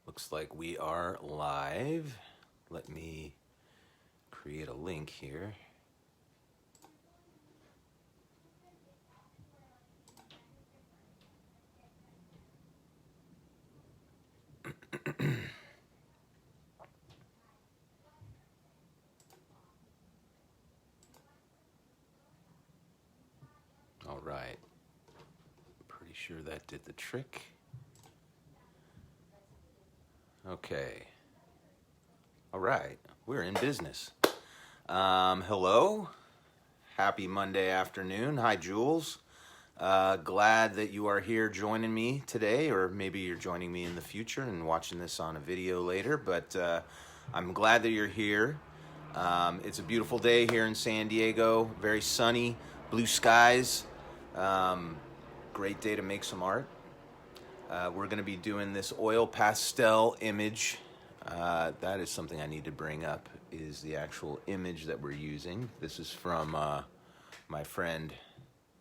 Looks like we are live. Let me create a link here. All right. Pretty sure that did the trick. Okay. All right. We're in business. Hello. Happy Monday afternoon. Hi, Jules. Glad that you are here joining me today, or maybe you're joining me in the future and watching this on a video later, but I'm glad that you're here. It's a beautiful day here in San Diego, very sunny, blue skies. Great day to make some art. We're going to be doing this oil pastel image. That is something I need to bring up, is the actual image that we're using. This is from my friend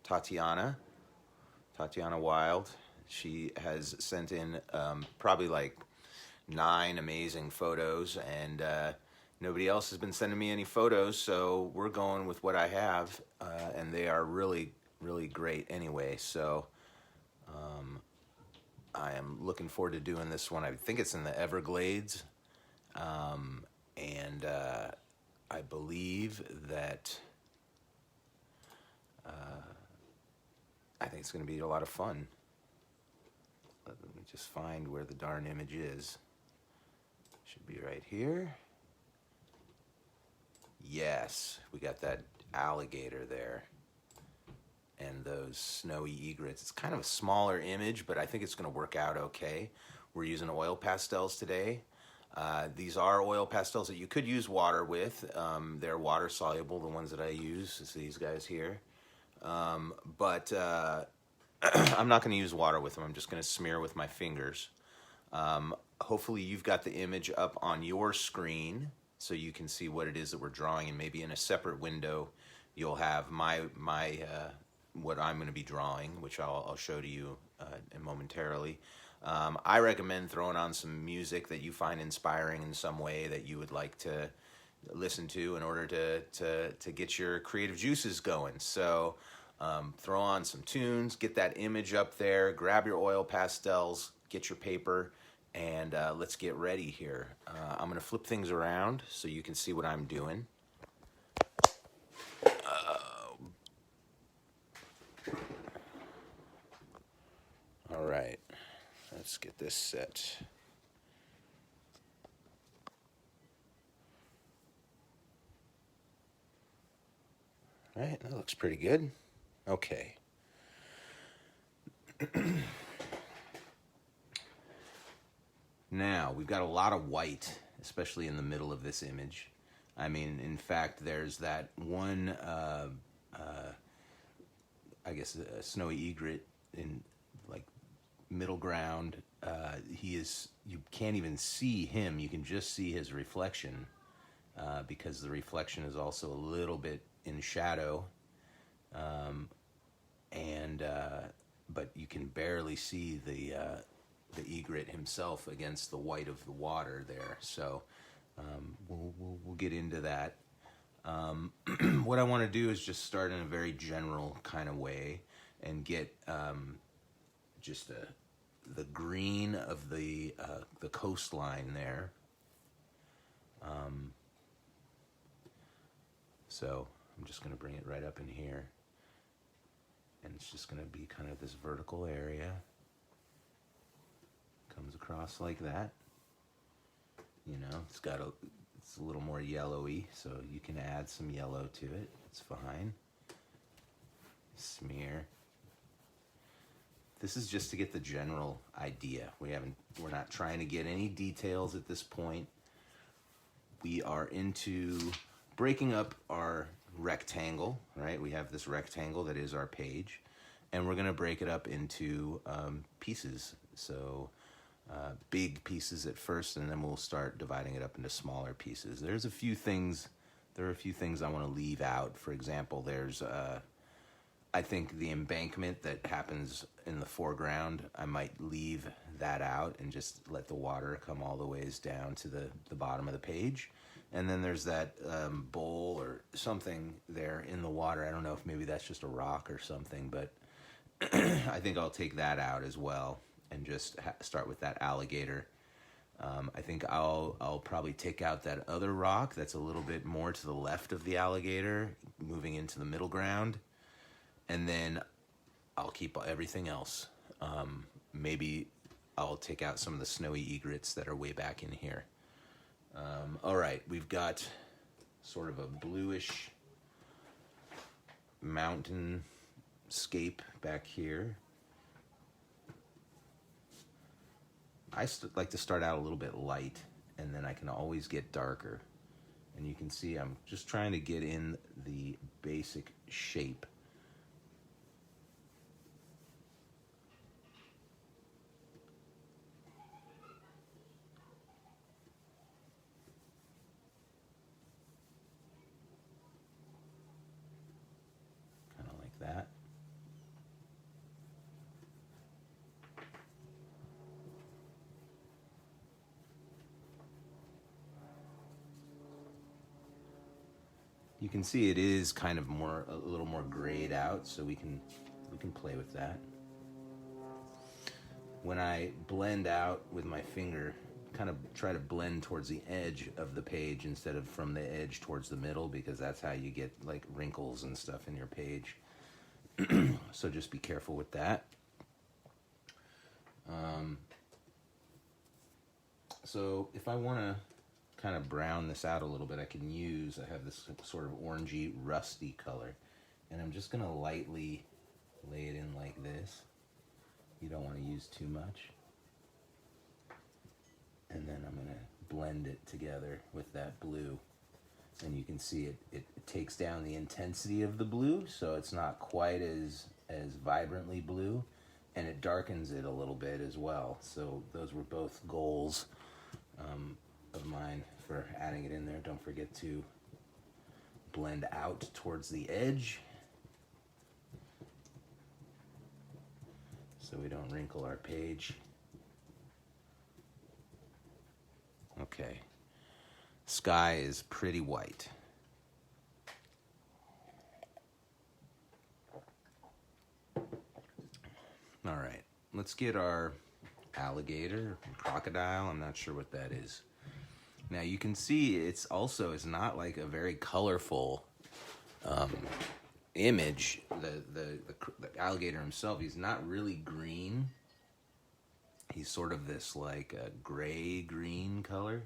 Tatiana Wild. She has sent in probably like 9 amazing photos, and nobody else has been sending me any photos, so we're going with what I have, and they are really, really great anyway. So I am looking forward to doing this one. I think it's in the Everglades, and I believe that I think it's going to be a lot of fun. Let me just find where the darn image is. Should be right here. Yes, we got that alligator there and those snowy egrets. It's kind of a smaller image, but I think it's going to work out okay. We're using oil pastels today. These are oil pastels that you could use water with. They're water soluble, the ones that I use. It's these guys here. But I'm not going to use water with them. I'm just going to smear with my fingers. Hopefully you've got the image up on your screen so you can see what it is that we're drawing, and maybe in a separate window you'll have my what I'm going to be drawing, which I'll show to you momentarily. I recommend throwing on some music that you find inspiring in some way that you would like to listen to in order to get your creative juices going. So throw on some tunes, get that image up there, grab your oil pastels, get your paper, and let's get ready here. I'm going to flip things around so you can see what I'm doing. All right, let's get this set. All right, that looks pretty good. Okay. Now, we've got a lot of white, especially in the middle of this image. I mean, in fact, there's that one, I guess, a snowy egret in, like, middle ground. You can't even see him. You can just see his reflection, because the reflection is also a little bit in shadow. But you can barely see the egret himself against the white of the water there. So we'll get into that. What I want to do is just start in a very general kind of way and get just the green of the coastline there. So I'm just going to bring it right up in here. And it's just going to be kind of this vertical area. Comes across like that. You know, it's a little more yellowy, so you can add some yellow to it. It's fine. Smear. This is just to get the general idea. We're not trying to get any details at this point. We are into breaking up our rectangle, right? We have this rectangle that is our page, and we're going to break it up into pieces. So big pieces at first, and then we'll start dividing it up into smaller pieces. There are a few things I want to leave out. For example, there's I think the embankment that happens in the foreground, I might leave that out and just let the water come all the ways down to the bottom of the page. And then there's that bowl or something there in the water. I don't know if maybe that's just a rock or something, but I think I'll take that out as well and just start with that alligator. I think I'll probably take out that other rock that's a little bit more to the left of the alligator, moving into the middle ground. And then I'll keep everything else. Maybe I'll take out some of the snowy egrets that are way back in here. All right, we've got sort of a bluish mountain scape back here. I like to start out a little bit light, and then I can always get darker. And you can see I'm just trying to get in the basic shape. Kind of like that. You can see it is kind of a little more grayed out, so we can play with that. When I blend out with my finger, kind of try to blend towards the edge of the page instead of from the edge towards the middle, because that's how you get like wrinkles and stuff in your page. So just be careful with that. So if I want to kind of brown this out a little bit, I have this sort of orangey, rusty color, and I'm just going to lightly lay it in like this. You don't want to use too much. And then I'm going to blend it together with that blue. And you can see it takes down the intensity of the blue, so it's not quite as vibrantly blue, and it darkens it a little bit as well. So those were both goals of mine for adding it in there. Don't forget to blend out towards the edge so we don't wrinkle our page. Okay. Sky is pretty white. All right, let's get our alligator, crocodile. I'm not sure what that is. Now you can see it's not like a very colorful image. The alligator himself, he's not really green. He's sort of this like a gray-green color.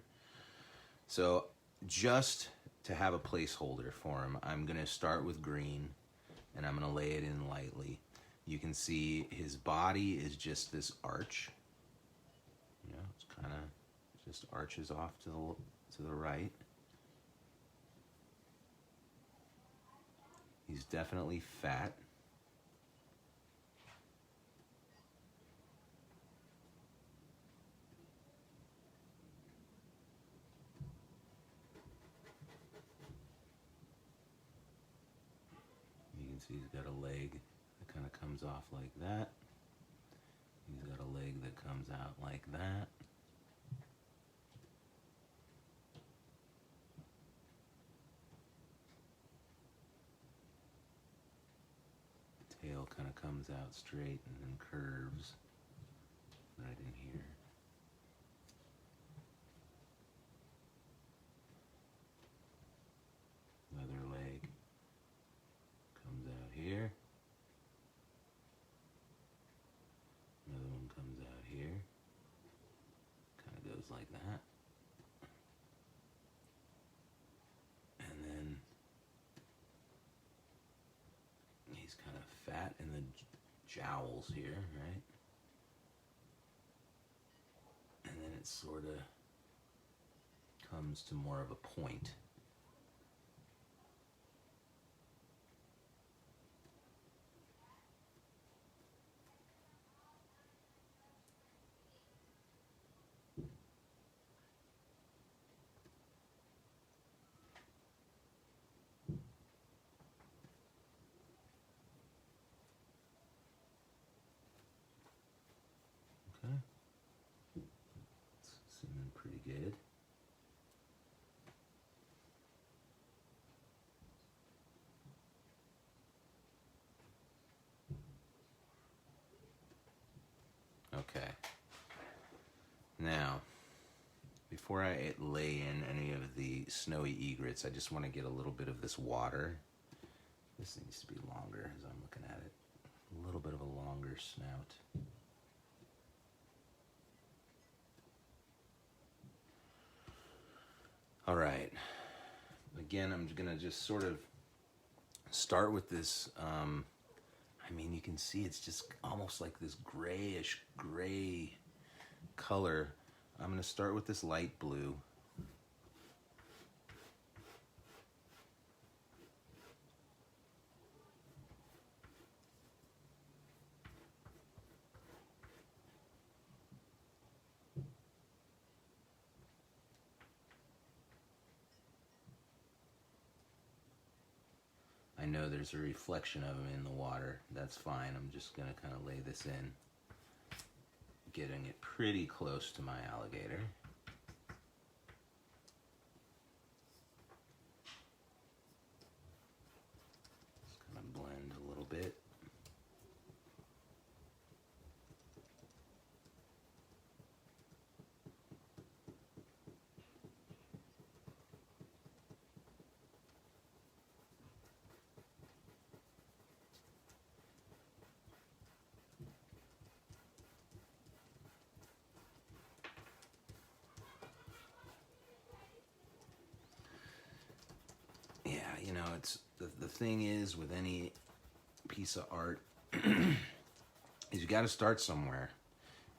So just to have a placeholder for him, I'm going to start with green, and I'm going to lay it in lightly. You can see his body is just this arch. You know, it's kind of just arches off to the right. He's definitely fat. You can see he's got a leg that kind of comes off like that. He's got a leg that comes out like that. Tail kind of comes out straight and then curves right in here. Other leg comes out here. Another one comes out here. Kind of goes like that. And then he's kind of fat in the jowls here, right? And then it sort of comes to more of a point. good. Okay. Now, before I lay in any of the snowy egrets, I just want to get a little bit of this water. This needs to be longer as I'm looking at it. A little bit of a longer snout. All right. Again, I'm going to just sort of start with this. I mean, you can see it's just almost like this grayish gray color. I'm going to start with this light blue. I know there's a reflection of them in the water. That's fine. I'm just going to kind of lay this in, getting it pretty close to my alligator. Just kind of blend a little bit. Yeah, you know, it's the thing is with any piece of art is you got to start somewhere,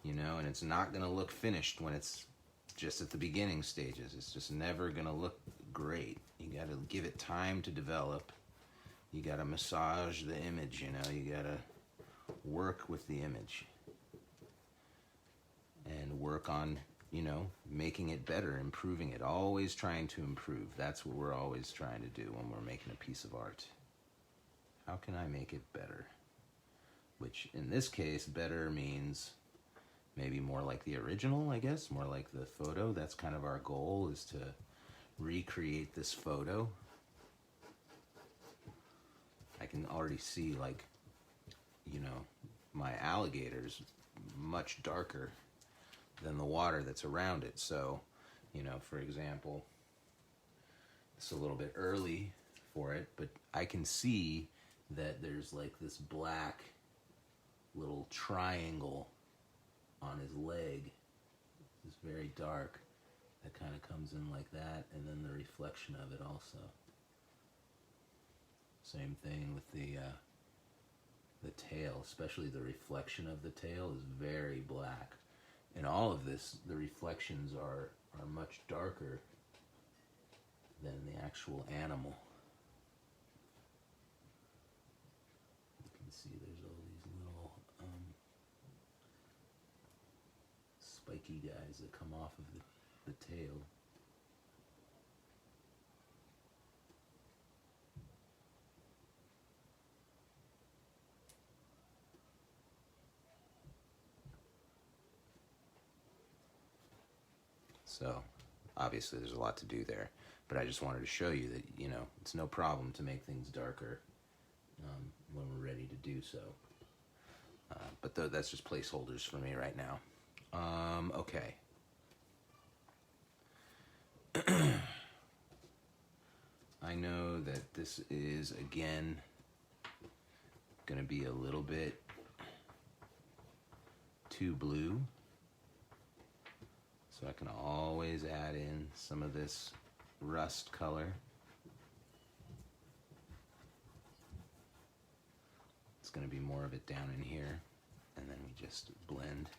you know, and it's not going to look finished when it's just at the beginning stages. It's just never going to look great. You got to give it time to develop. You got to massage the image, you know, you got to work with the image and work on, you know, making it better, improving it, always trying to improve. That's what we're always trying to do when we're making a piece of art. How can I make it better? Which in this case, better means maybe more like the original, I guess, more like the photo. That's kind of our goal, is to recreate this photo. I can already see, like, you know, my alligator's much darker than the water that's around it. So, you know, for example, it's a little bit early for it, but I can see that there's like this black little triangle on his leg. It's very dark. That kind of comes in like that, and then the reflection of it also. Same thing with the tail, especially the reflection of the tail is very black. In all of this, the reflections are much darker than the actual animal. You can see there's all these little spiky guys that come off of the tail. So, obviously there's a lot to do there, but I just wanted to show you that, you know, it's no problem to make things darker when we're ready to do so. But that's just placeholders for me right now. Okay. I know that this is, again, going to be a little bit too blue. So I can always add in some of this rust color. It's going to be more of it down in here, and then we just blend.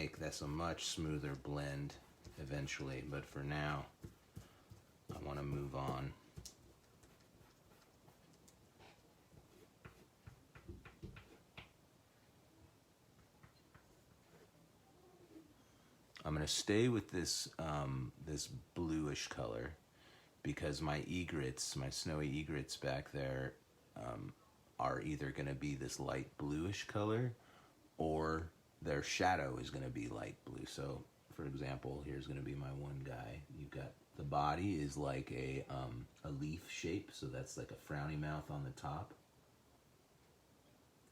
make this a much smoother blend eventually, but for now, I want to move on. I'm going to stay with this this bluish color because my egrets, my snowy egrets back there, are either going to be this light bluish color or their shadow is going to be light blue. So, for example, here's going to be my one guy. You've got the body is like a leaf shape, so that's like a frowny mouth on the top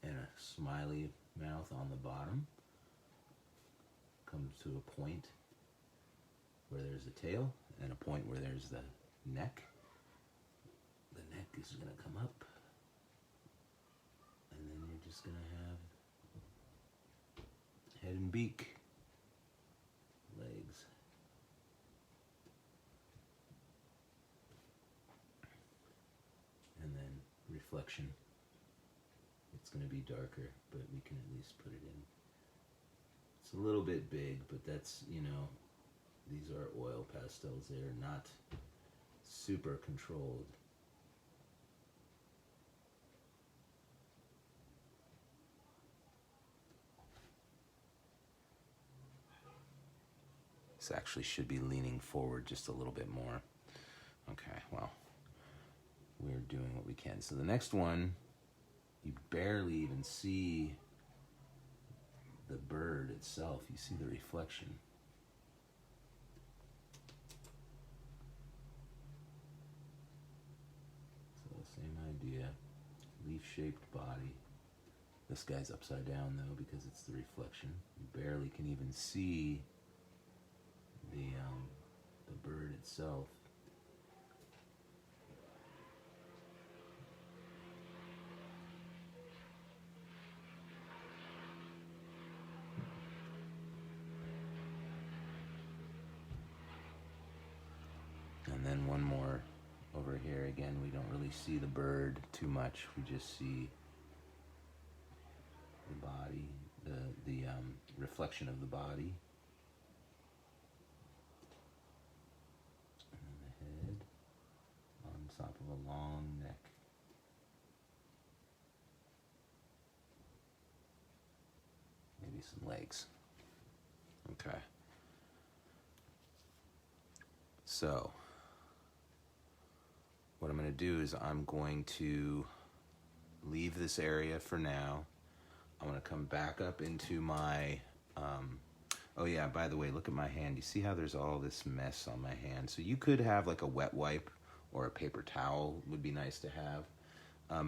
and a smiley mouth on the bottom. Comes to a point where there's a tail and a point where there's the neck. The neck is going to come up, and then you're just going to have head and beak, legs. And then reflection. It's going to be darker, but we can at least put it in. It's a little bit big, but that's, you know, these are oil pastels. They're not super controlled. This actually should be leaning forward just a little bit more. Okay, well, we're doing what we can. So the next one, you barely even see the bird itself. You see the reflection. So same idea, leaf-shaped body. This guy's upside down though because it's the reflection. You barely can even see the bird itself. And then one more over here. Again, we don't really see the bird too much. We just see the body, the reflection of the body. And then the head on top of a long neck. Maybe some legs. Okay. So, what I'm going to do is I'm going to leave this area for now. I'm going to come back up into my, oh yeah, by the way, look at my hand. You see how there's all this mess on my hand? So you could have like a wet wipe or a paper towel would be nice to have.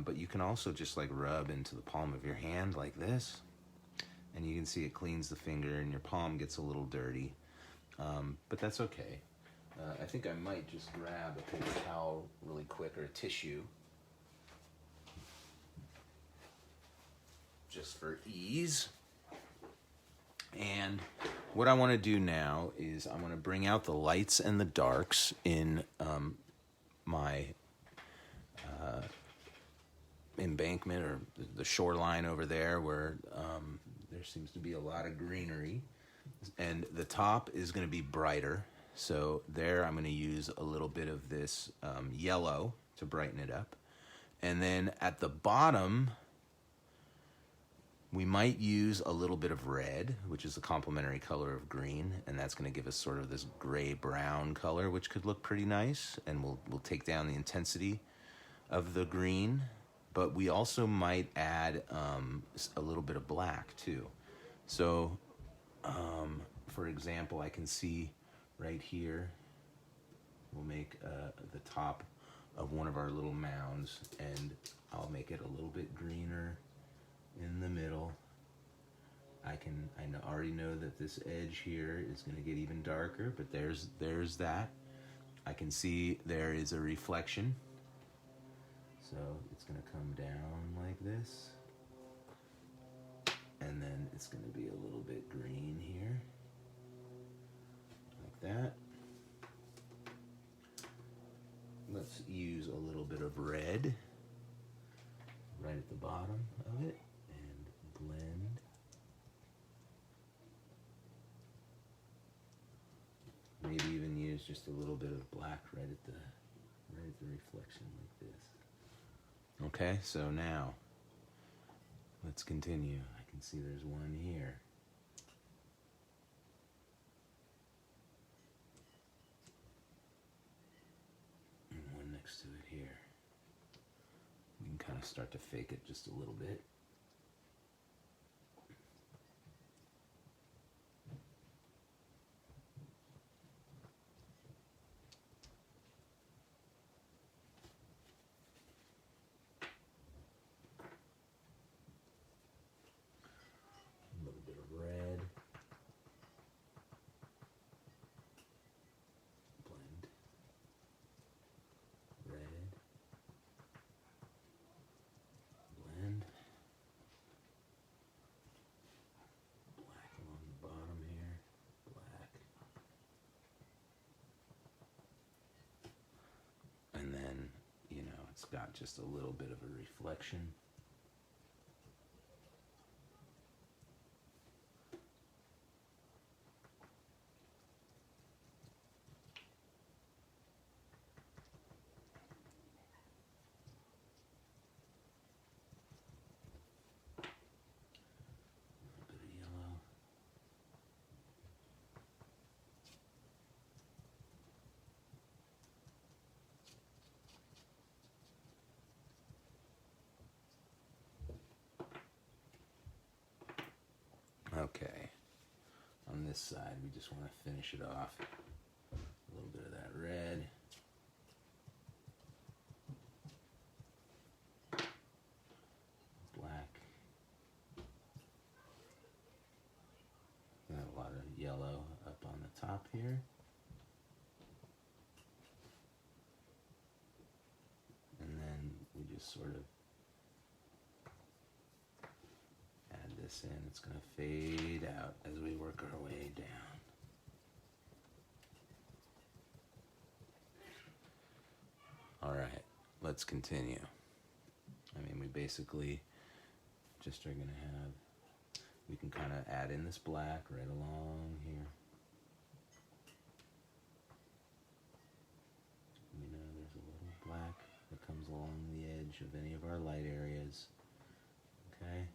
But you can also just like rub into the palm of your hand like this. And you can see it cleans the finger and your palm gets a little dirty. But that's okay. I think I might just grab a paper towel really quick or a tissue just for ease. And what I want to do now is I want to bring out the lights and the darks in my embankment or the shoreline over there where there seems to be a lot of greenery. And the top is going to be brighter. So there I'm going to use a little bit of this yellow to brighten it up. And then at the bottom, we might use a little bit of red, which is the complementary color of green. And that's going to give us sort of this gray-brown color, which could look pretty nice. And we'll take down the intensity of the green. But we also might add a little bit of black, too. So, for example, I can see right here, we'll make the top of one of our little mounds, and I'll make it a little bit greener in the middle. I already know that this edge here is going to get even darker, but there's that. I can see there is a reflection, so it's going to come down like this, and then it's going to be a little bit green here. That. Let's use a little bit of red right at the bottom of it and blend just a little bit of black right at the reflection like this. Okay, so now let's continue. I can see there's one here. And one next to it here. We can kind of start to fake it just a little bit. It's got just a little bit of a reflection. A little bit of yellow. Okay, on this side we just want to finish it off. A little bit of that red. Black. Got a lot of yellow up on the top here. And then we just sort of in. It's going to fade out as we work our way down. All right, let's continue. I mean, we basically just are going to have, we can kind of add in this black right along here. You know, there's a little black that comes along the edge of any of our light areas. Okay.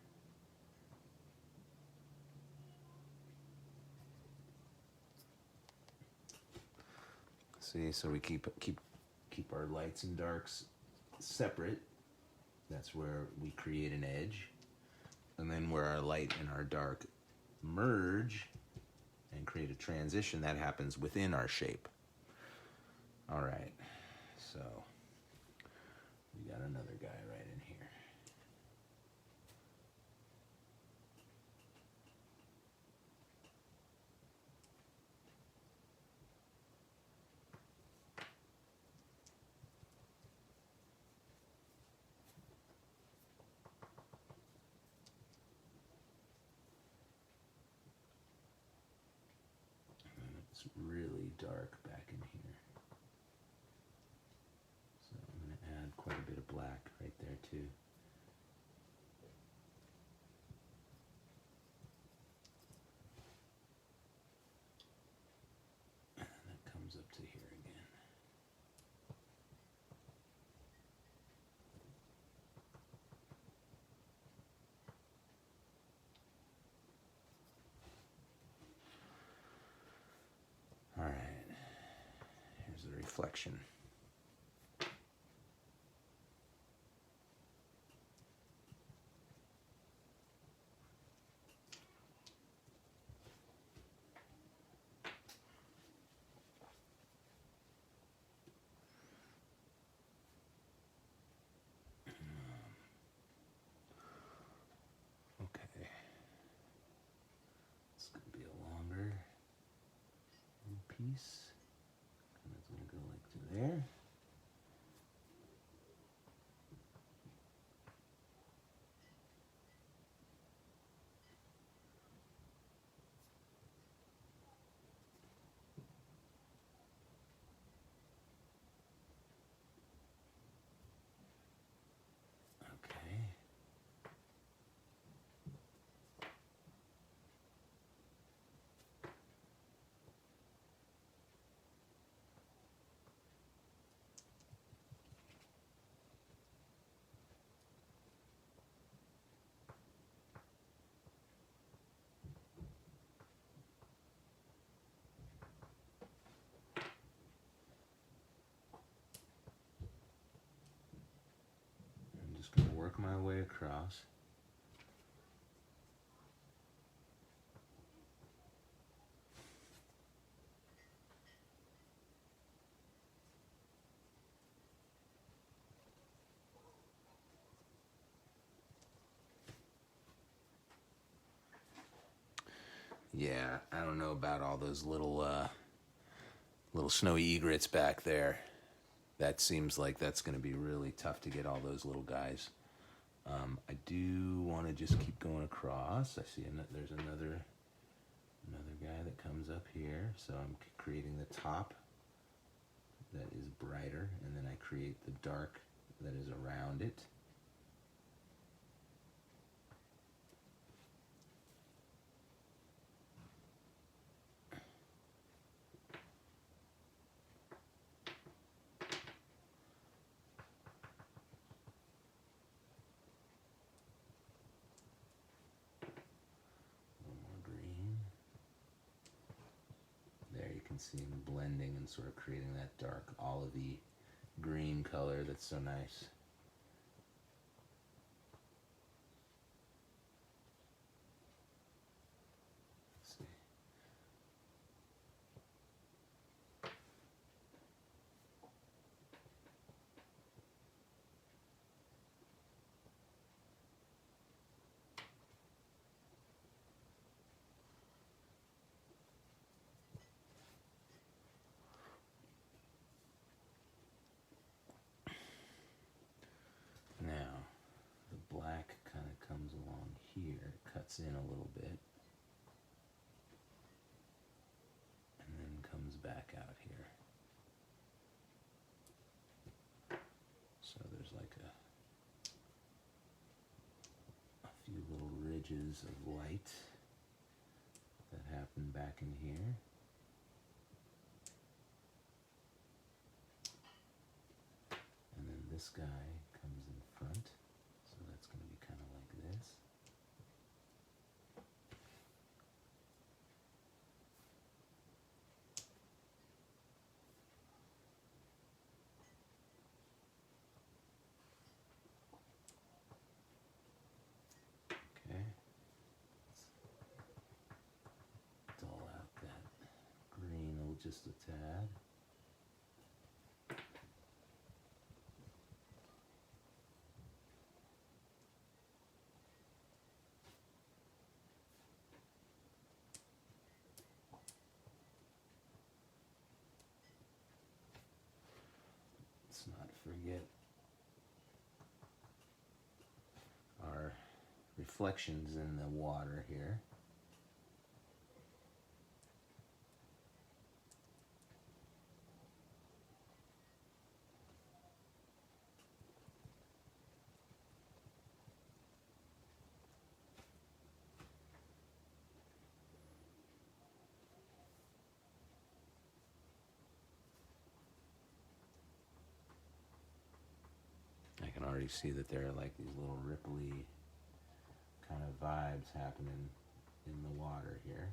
See, so we keep our lights and darks separate. That's where we create an edge. And then where our light and our dark merge and create a transition, that happens within our shape. All right, so we got another guy right in here. It's really dark back in here. So I'm going to add quite a bit of black right there too. And then it comes up to here again. All right, here's the reflection. Okay, it's going to be a longer piece. And it's going to go like to there. Okay. work my way across. Yeah, I don't know about all those little snowy egrets back there. That seems like that's going to be really tough to get all those little guys. I do want to just keep going across. I see there's another guy that comes up here. So I'm creating the top that is brighter, and then I create the dark that is around it. See him blending and sort of creating that dark olivey green color that's so nice. Let's see. Now, the black kind of comes along here, cuts in a little bit, and then comes back out here. So there's like a few little ridges of light that happen back in here. And then this guy comes in front, so that's going to be kind of like this. Okay. Let's dull out that green just a tad. Not forget our reflections in the water here. I can already see that there are like these little ripply kind of vibes happening in the water here.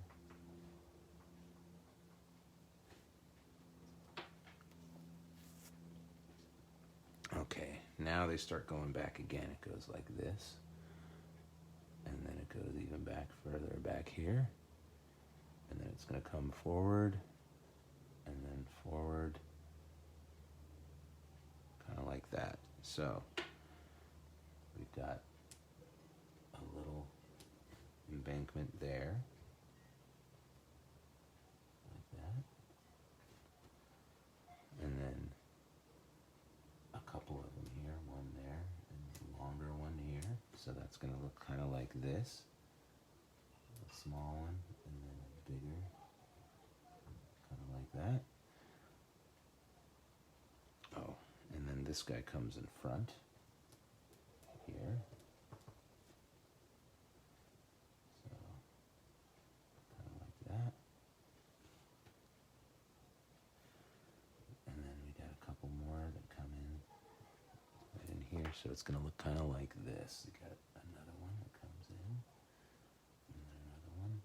Okay, now they start going back again. It goes like this, and then it goes even back further back here, and then it's going to come forward, and then forward, kind of like that. So we've got a little embankment there, like that, and then a couple of them here, one there, and a longer one here. So that's going to look kind of like this, a small one, and then a bigger, kind of like that. Oh, and then this guy comes in front here. So, kind of like that. And then we got a couple more that come in right in here. So it's going to look kind of like this. You got another one that comes in, and then another one.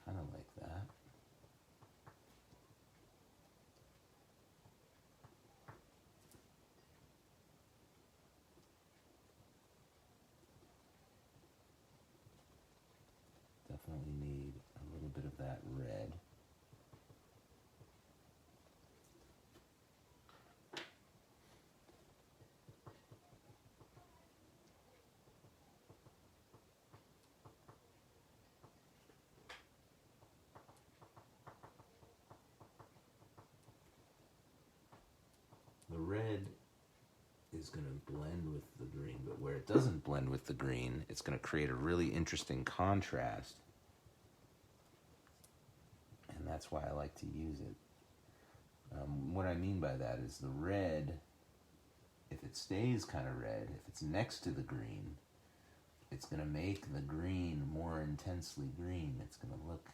Kind of like that. definitely need a little bit of that red. The red is going to blend with the green, but where it doesn't blend with the green, it's going to create a really interesting contrast. And that's why I like to use it. What I mean by that is the red, if it stays kind of red, if it's next to the green, it's going to make the green more intensely green. It's going to look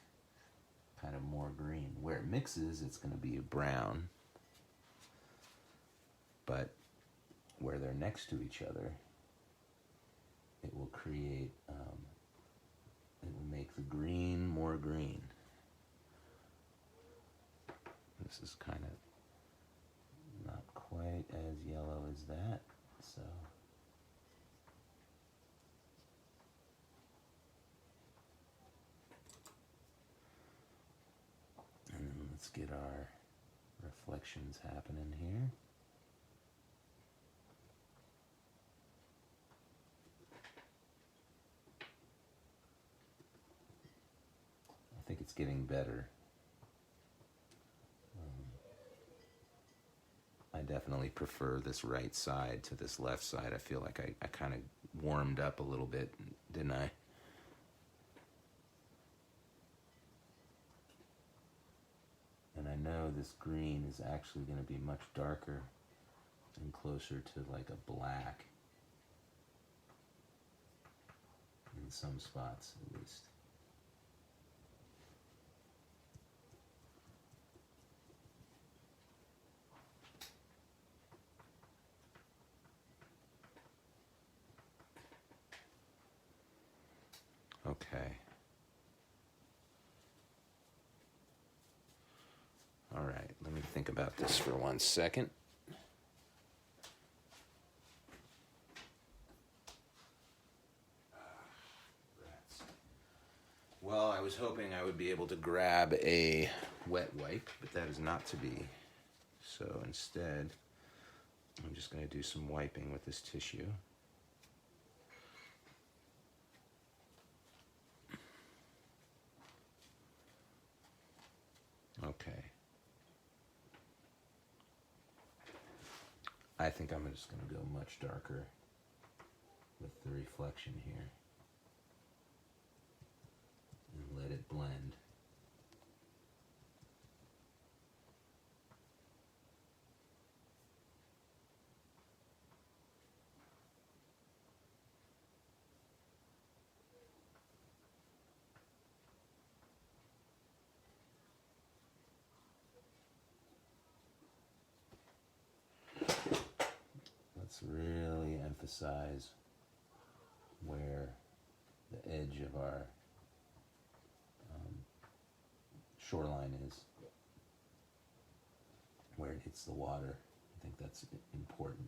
kind of more green. Where it mixes, it's going to be a brown. But where they're next to each other, it will create, it will make the green more green. This is kind of not quite as yellow as that, so. And then let's get our reflections happening here. I think it's getting better. I definitely prefer this right side to this left side. I feel like I kind of warmed up a little bit, didn't I? And I know this green is actually going to be much darker and closer to like a black in some spots at least. Okay. All right, let me think about this for 1 second. Well, I was hoping I would be able to grab a wet wipe, but that is not to be. So instead, I'm just going to do some wiping with this tissue. Okay. I think I'm just going to go much darker with the reflection here and let it blend. Let's really emphasize where the edge of our shoreline is, where it hits the water. I think that's important.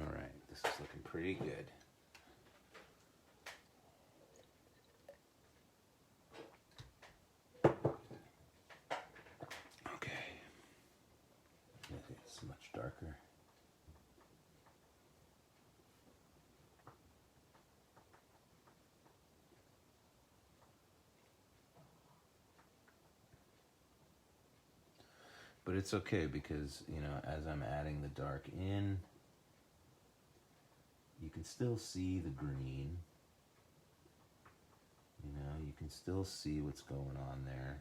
All right, this is looking pretty good. Okay. It's much darker. But it's okay because, you know, as I'm adding the dark in, you can still see the green. You know, you can still see what's going on there.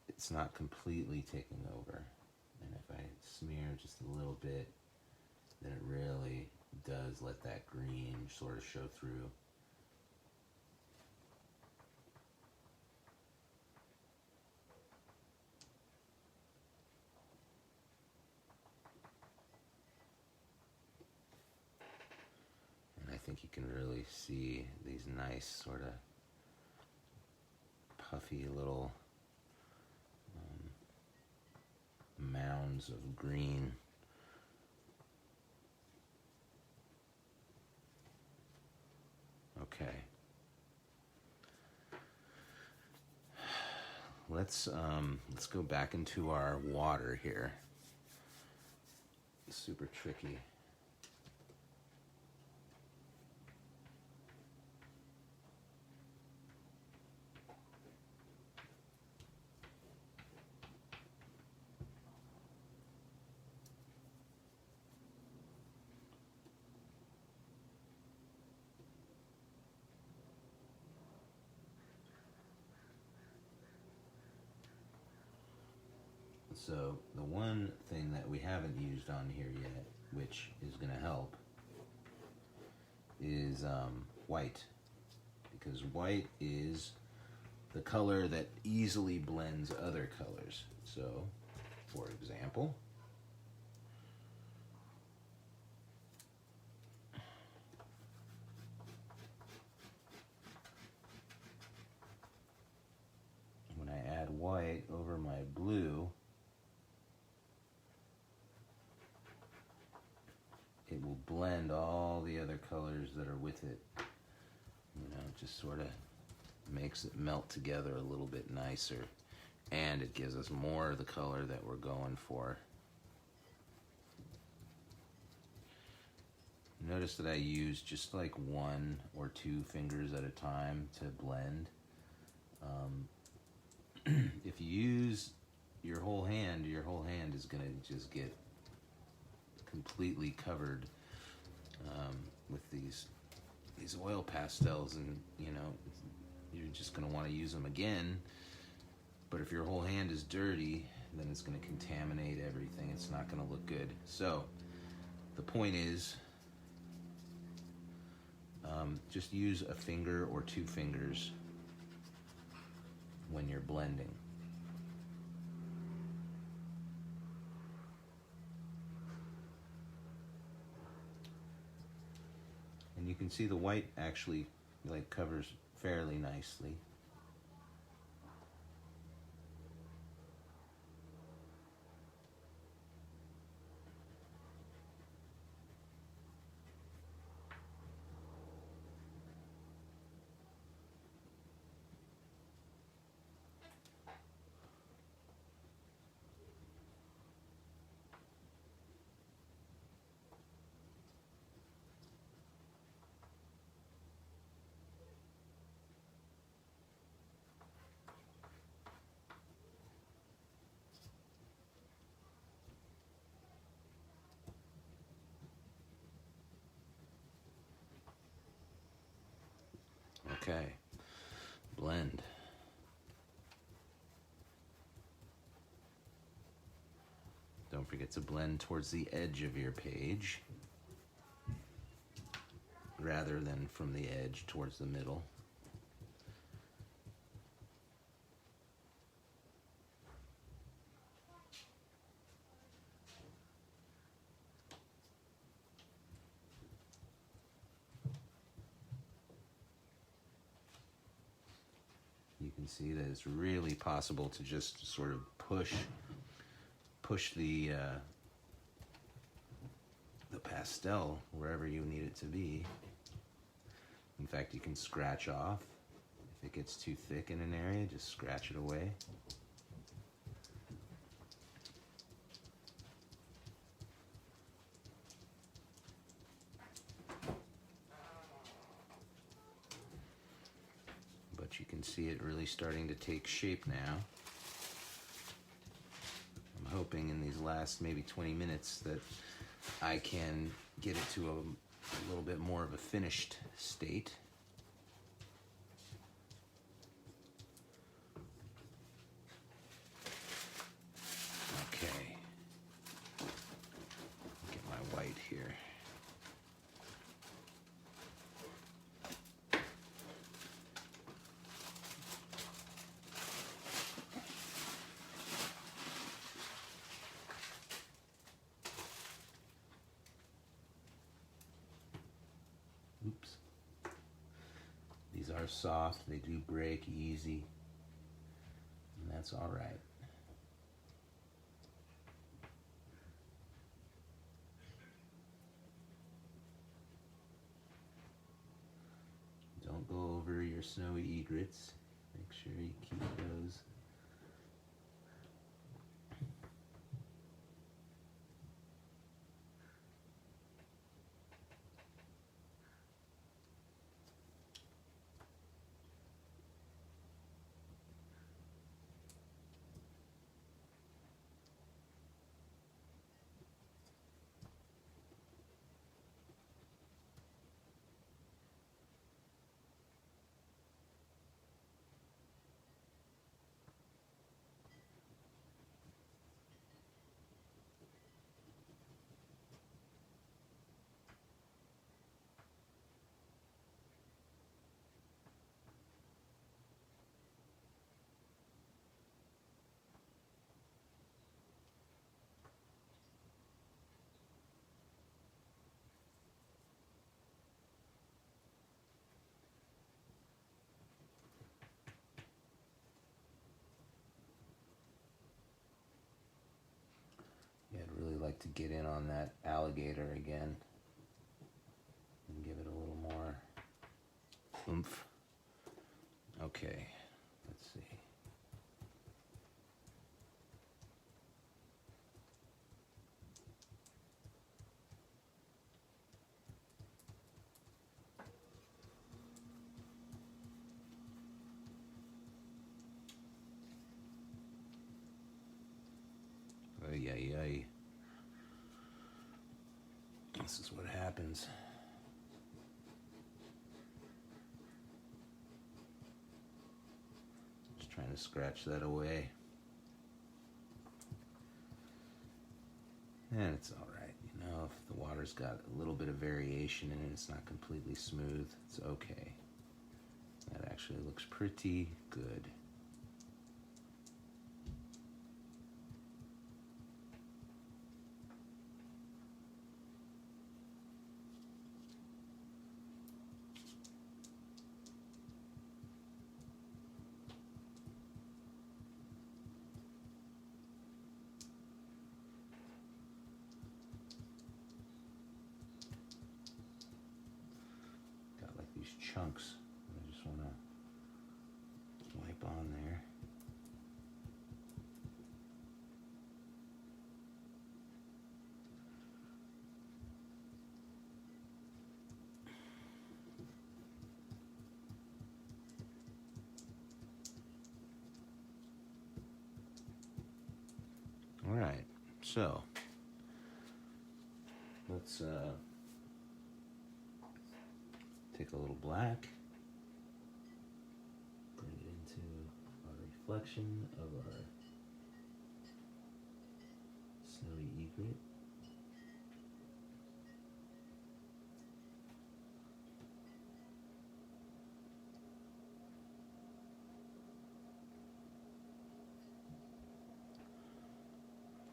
It's not completely taking over. And if I smear just a little bit, then it really does let that green sort of show through. think you can really see these nice sort of puffy little mounds of green. Okay. Let's go back into our water here. It's super tricky. So the one thing that we haven't used on here yet, which is going to help, is white. Because white is the color that easily blends other colors. So, for example, when I add white over my blue, it will blend all the other colors that are with it. You know, it just sort of makes it melt together a little bit nicer. And it gives us more of the color that we're going for. Notice that I use just like 1 or 2 fingers at a time to blend. If you use your whole hand is going to just get completely covered with these oil pastels, and you know you're just going to want to use them again. But if your whole hand is dirty, then it's going to contaminate everything. It's not going to look good. So the point is, just use a finger or 2 fingers when you're blending. And you can see the white actually like covers fairly nicely. Okay, blend. Don't forget to blend towards the edge of your page rather than from the edge towards the middle. You can see that it's really possible to just sort of push the pastel wherever you need it to be. In fact, you can scratch off. If it gets too thick in an area, just scratch it away. But you can see it really starting to take shape now. I'm hoping in these last maybe 20 minutes that I can get it to a little bit more of a finished state. Okay. Get my white here. Oops. are soft. They do break easy, and that's all right. Don't go over your snowy egrets. Make sure you keep those. Yeah, I'd really like to get in on that alligator again and give it a little more oomph. Okay, let's see. Ay, ay, ay. This is what happens. Just trying to scratch that away. And it's all right. You know, if the water's got a little bit of variation in it, it's not completely smooth, it's okay. That actually looks pretty good. Got like these chunks that I just want to wipe on there. All right, so let's take a little black, bring it into our reflection of our snowy egret.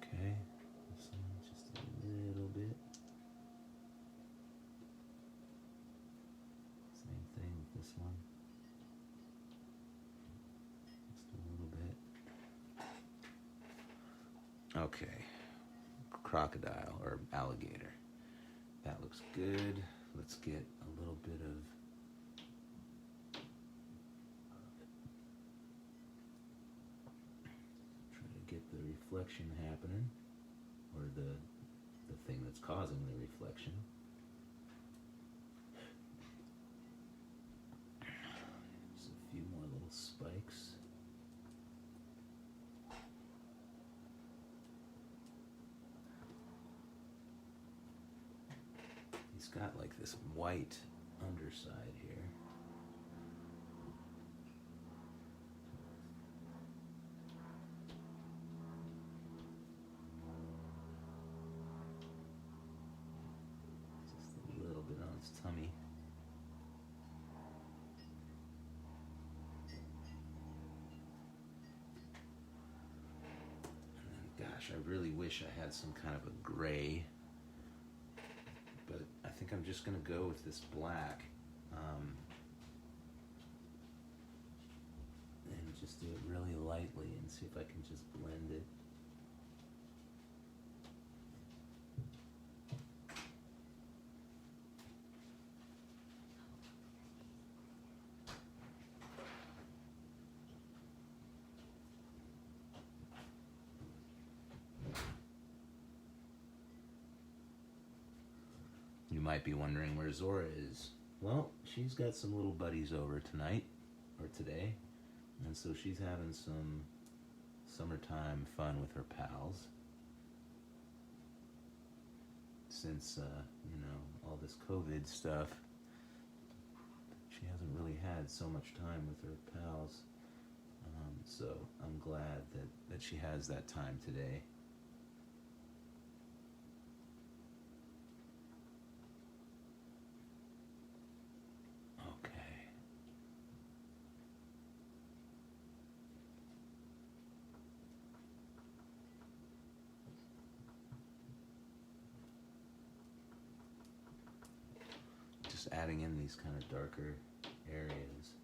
Okay, this one just a little bit. Same thing with this one. Just a little bit. Okay, crocodile or alligator. That looks good. Let's get a little bit of try to get the reflection happening, or the thing that's causing the reflection. Just a few more little spikes. He's got like this white underside here. Just a little bit on his tummy. And then, gosh, I really wish I had some kind of a gray, but I think I'm just gonna go with this black. do it really lightly and see if I can just blend it. You might be wondering where Zora is. Well, she's got some little buddies over tonight, or today, and so she's having some summertime fun with her pals. Since, all this COVID stuff, she hasn't really had so much time with her pals. So I'm glad that she has that time today. Just adding in these kind of darker areas.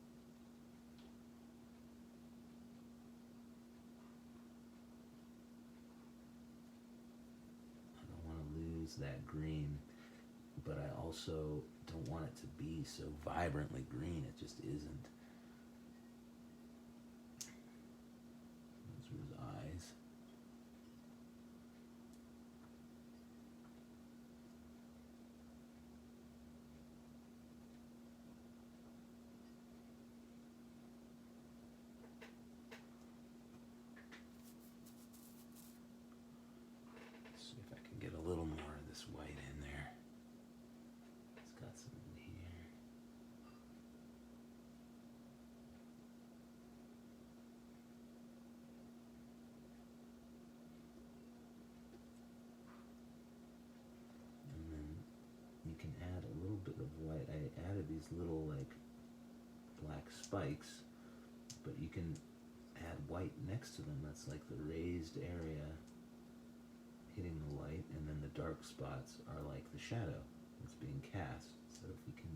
I don't want to lose that green, but I also don't want it to be so vibrantly green. It just isn't. Those are his eyes. See if I can get a little more of this white in there. It's got some in here. And then you can add a little bit of white. I added these little like black spikes, but you can add white next to them. That's like the raised area hitting the light, and then the dark spots are like the shadow that's being cast. So if we can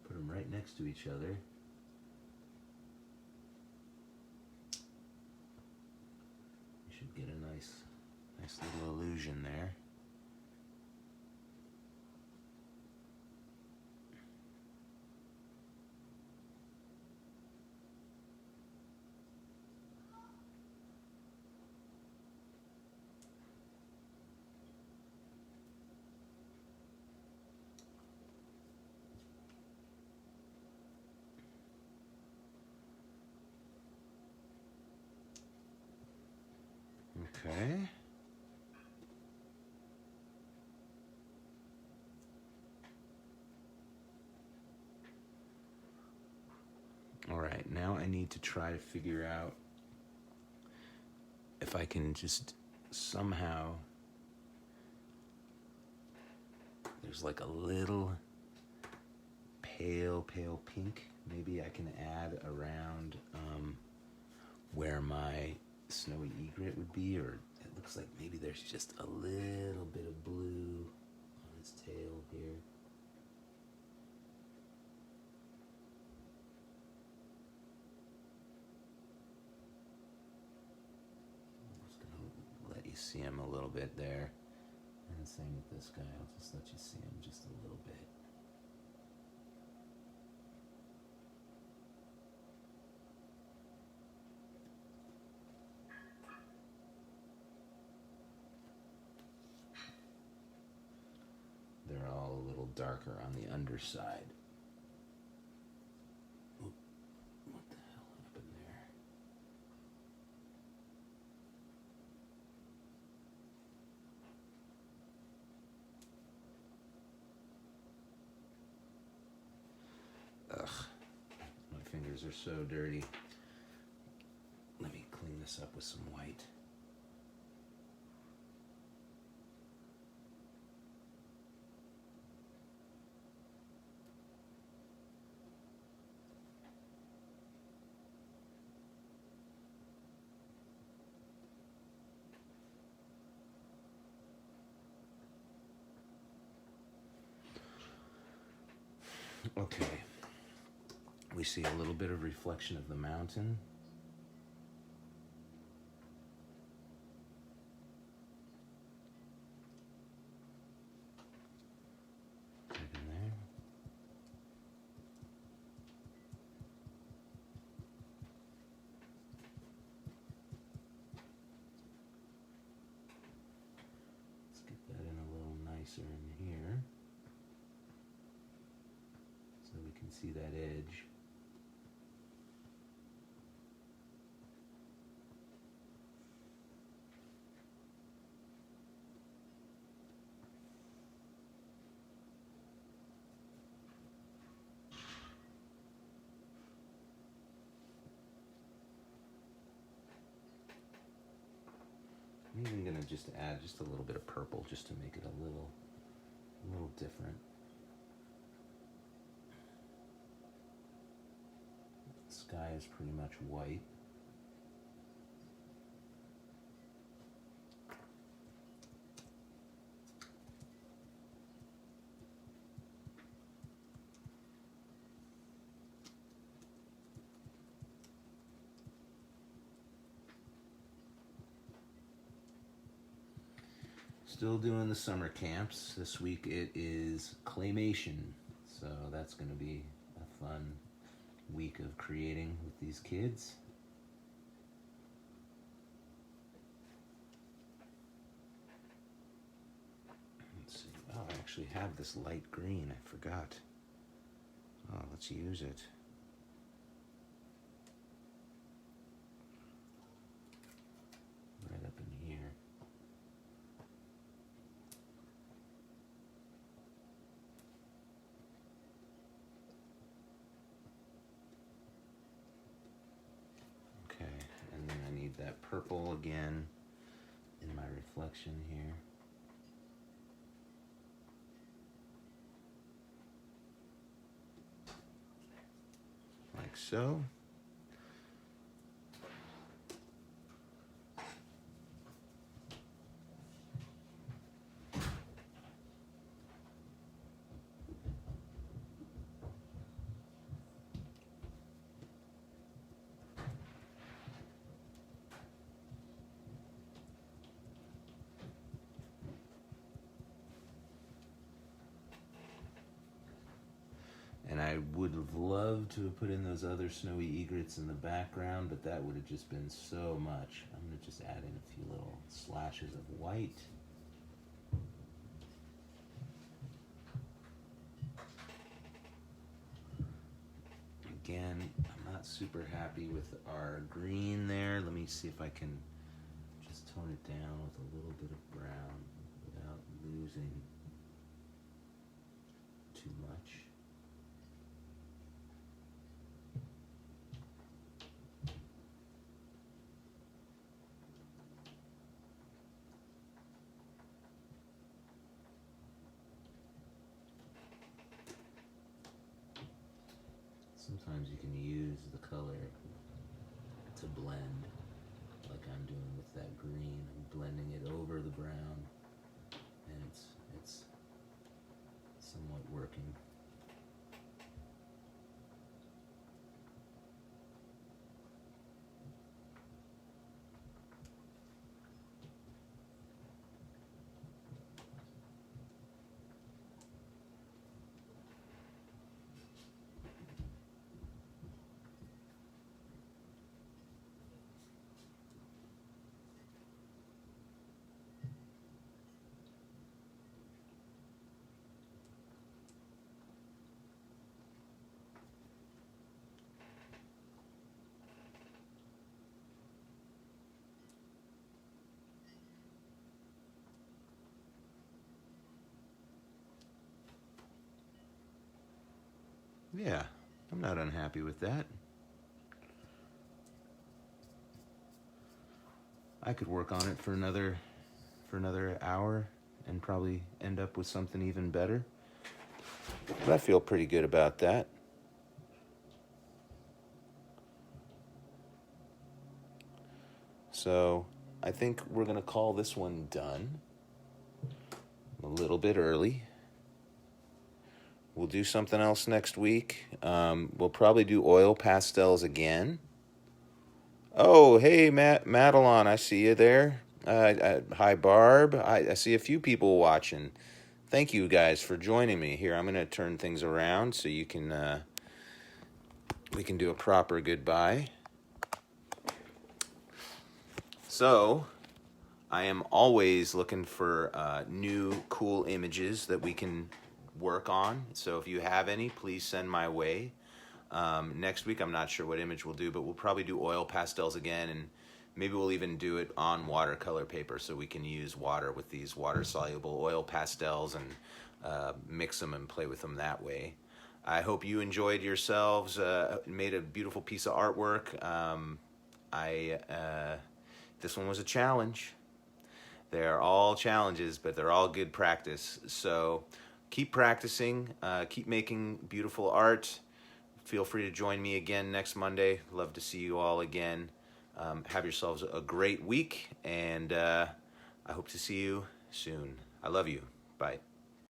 put them right next to each other, you should get a nice little illusion there. Okay. All right, now I need to try to figure out if I can just somehow, there's like a little pale pink. Maybe I can add around where my snowy egret would be, or it looks like maybe there's just a little bit of blue on its tail here. I'm just gonna let you see him a little bit there, and same with this guy. I'll just let you see him just a little bit. They're all a little darker on the underside. Oop, what the hell happened there? Ugh, my fingers are so dirty. Let me clean this up with some white. Okay, we see a little bit of reflection of the mountain nicer in here so we can see that edge. I'm even gonna just add just a little bit of purple just to make it a little different. The sky is pretty much white. Still doing the summer camps. This week it is claymation, so that's going to be a fun week of creating with these kids. Let's see. Oh, I actually have this light green. I forgot. Oh, let's use it. Right up in here. That purple again in my reflection here. Like so. And I would have loved to have put in those other snowy egrets in the background, but that would have just been so much. I'm going to just add in a few little slashes of white. Again, I'm not super happy with our green there. Let me see if I can just tone it down with a little bit of brown without losing too much. Sometimes you can use the color to blend, like I'm doing with that green. I'm blending it over the brown, and it's somewhat working. Yeah, I'm not unhappy with that. I could work on it for another hour and probably end up with something even better. But I feel pretty good about that. So I think we're going to call this one done. A little bit early. We'll do something else next week. We'll probably do oil pastels again. Oh, hey, Madelon, I see you there. Hi, Barb. I see a few people watching. Thank you guys for joining me here. I'm going to turn things around so you can we can do a proper goodbye. So, I am always looking for new cool images that we can work on. So if you have any, please send my way. Next week, I'm not sure what image we'll do, but we'll probably do oil pastels again, and maybe we'll even do it on watercolor paper so we can use water with these water-soluble oil pastels and mix them and play with them that way. I hope you enjoyed yourselves, made a beautiful piece of artwork. This one was a challenge. They're all challenges, but they're all good practice. So keep practicing, keep making beautiful art. Feel free to join me again next Monday. Love to see you all again. Have yourselves a great week, and I hope to see you soon. I love you. Bye.